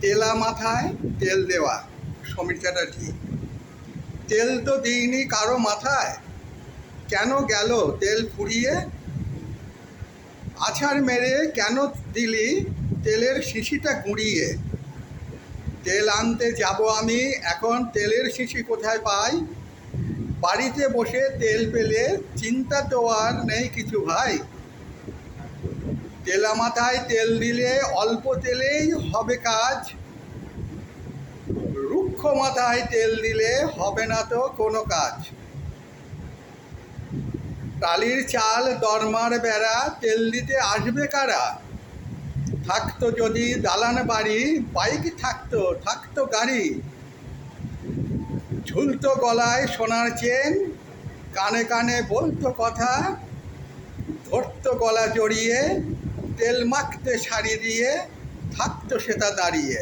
তেলা মাথায় তেল দেওয়া। সমীর চ্যাটার্জি। তেল তো দিইনি কারো মাথায়, কেন গেল তেল ফুরিয়ে? আছাড় মেরে কেন দিলি তেলের শিশিটা গুঁড়িয়ে? তেল আনতে যাব আমি, এখন তেলের শিশি কোথায় পাই? বাড়িতে বসে তেল পেলে চিন্তা তো আর নেই কিছু ভাই। তেলা মাথায় তেল দিলে অল্প তেলেই হবে কাজ, রুক্ষ মাথায় তেল দিলে হবে না তো কোনো কাজ। টালির চাল দরমার বেড়া, তেল দিতে আসবে কারা? থাকতো যদি দালান বাড়ি, বাইক থাকতো থাকতো গাড়ি। ঝুলতো গলায় সোনার চেন, কানে কানে বলতো কথা, ধরতো গলা জড়িয়ে, তেল মাখতে শাড়ি দিয়ে থাকতো সেটা দাঁড়িয়ে।